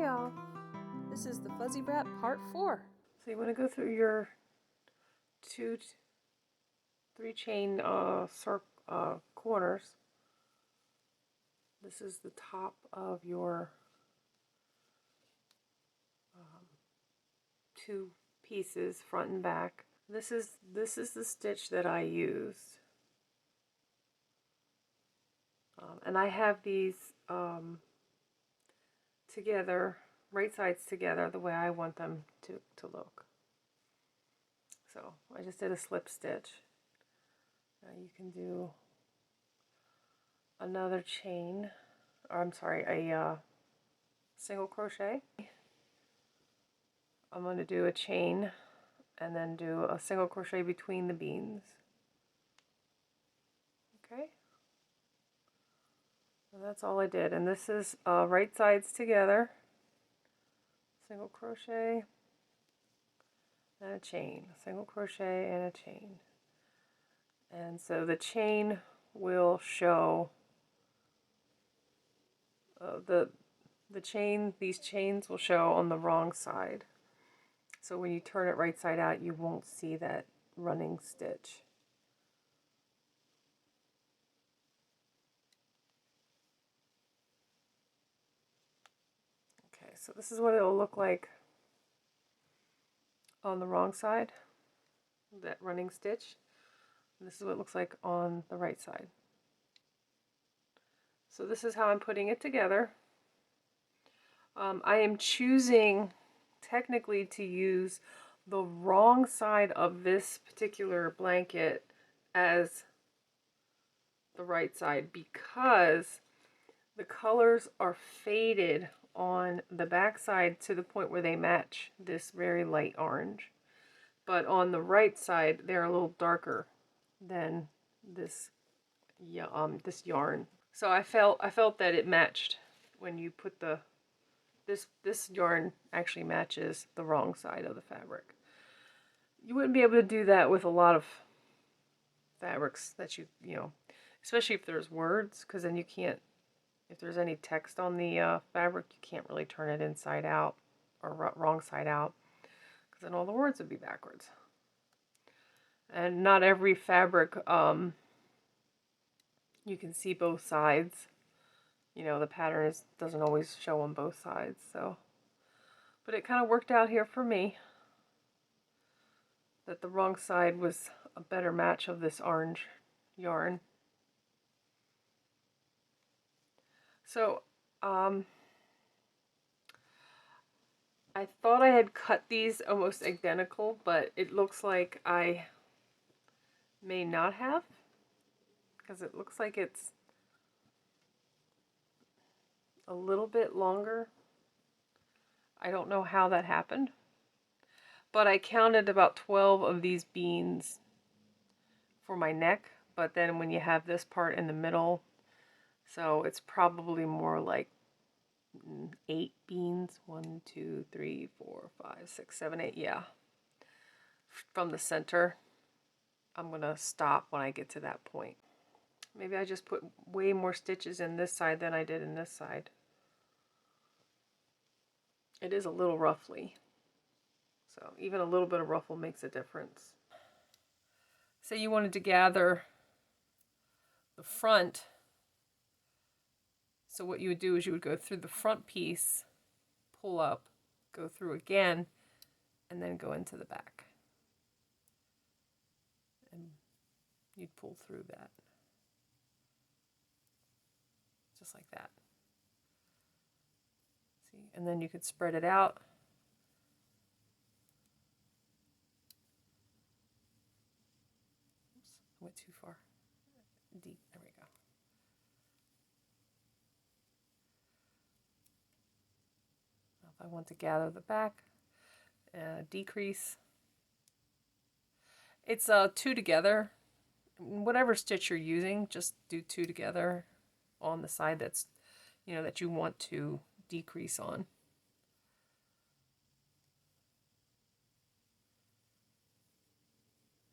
Hi y'all, this is the Fuzzy Wrap Part 4. So you want to go through your 3 chain corners. This is the top of your 2 pieces, front and back. This is the stitch that I used. And I have these together, right sides together, the way I want them to look. So I just did a slip stitch. Now you can do another chain, or I'm sorry, a single crochet. I'm going to do a chain and then do a single crochet between the beans. Okay, and that's all I did. And this is right sides together, single crochet and a chain, single crochet and a chain. And so the chain will show these chains will show on the wrong side. So when you turn it right side out, you won't see that running stitch. Okay, so this is what it'll look like on the wrong side, that running stitch. And this is what it looks like on the right side. So this is how I'm putting it together. I am choosing technically to use the wrong side of this particular blanket as the right side because the colors are faded on the back side to the point where they match this very light orange. But on the right side, they're a little darker than this yarn. So I felt that it matched when you put this yarn actually matches the wrong side of the fabric. You wouldn't be able to do that with a lot of fabrics that you know, especially if there's words, because then you can't, if there's any text on the fabric, you can't really turn it inside out or wrong side out, because then all the words would be backwards. And not every fabric you can see both sides. You know, the pattern doesn't always show on both sides, so. But it kind of worked out here for me that the wrong side was a better match of this orange yarn. So, I thought I had cut these almost identical, but it looks like I may not have, because it looks like it's a little bit longer. I don't know how that happened, but I counted about 12 of these beans for my neck, but then when you have this part in the middle, so it's probably more like 8 beans. 1, 2, 3, 4, 5, 6, 7, 8. Yeah. From the center. I'm going to stop when I get to that point. Maybe I just put way more stitches in this side than I did in this side. It is a little ruffly. So even a little bit of ruffle makes a difference. Say you wanted to gather the front. So what you would do is you would go through the front piece, pull up, go through again, and then go into the back. And you'd pull through that. Just like that. See, and then you could spread it out. Oops, I went too far. Deep, there we go. Now if I want to gather the back, decrease. It's 2 together. Whatever stitch you're using, just do 2 together on the side that's, you know, that you want to decrease on.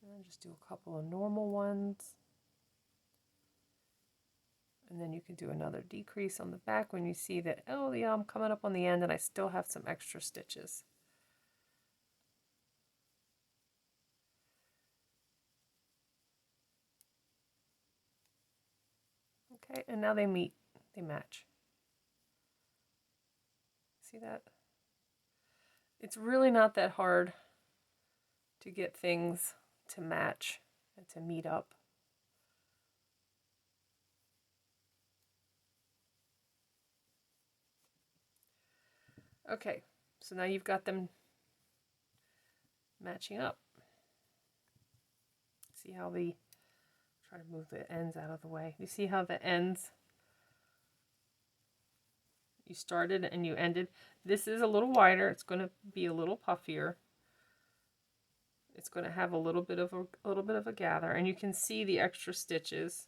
And just do a couple of normal ones. And then you can do another decrease on the back when you see that, oh yeah, I'm coming up on the end and I still have some extra stitches. Okay, and now they meet, they match. See that? It's really not that hard to get things to match and to meet up. Okay, so now you've got them matching up. See how the, try to move the ends out of the way. You see how the ends, you started and you ended. This is a little wider. It's going to be a little puffier. It's going to have a little bit of a gather, and you can see the extra stitches.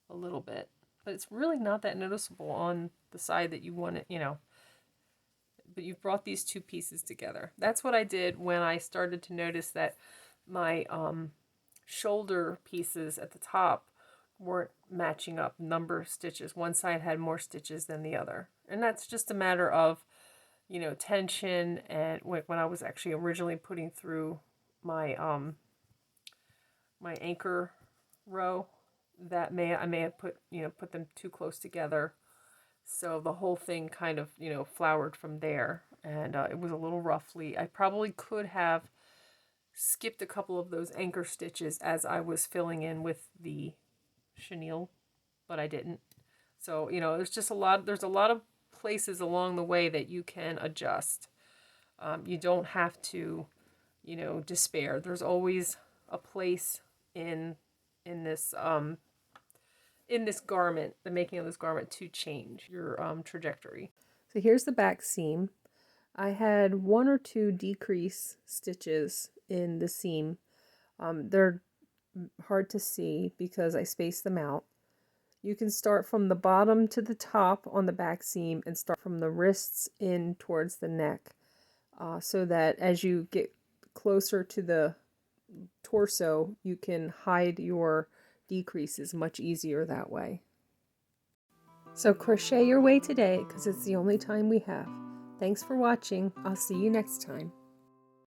A little bit, but it's really not that noticeable on the side that you want it, you know. But you've brought these two pieces together. That's what I did when I started to notice that my shoulder pieces at the top weren't matching up number of stitches. One side had more stitches than the other, and that's just a matter of, you know, tension. And when I was actually originally putting through my my anchor row, that I may have put them too close together, so the whole thing kind of flowered from there, and it was a little roughly. I probably could have skipped a couple of those anchor stitches as I was filling in with the chenille, but I didn't. So there's a lot of places along the way that you can adjust. You don't have to despair. There's always a place in this garment, the making of this garment, to change your trajectory. So here's the back seam. I had one or two decrease stitches in the seam. They're hard to see because I spaced them out. You can start from the bottom to the top on the back seam and start from the wrists in towards the neck, so that as you get closer to the torso, you can hide your decreases much easier that way. So crochet your way today because it's the only time we have. Thanks for watching. I'll see you next time.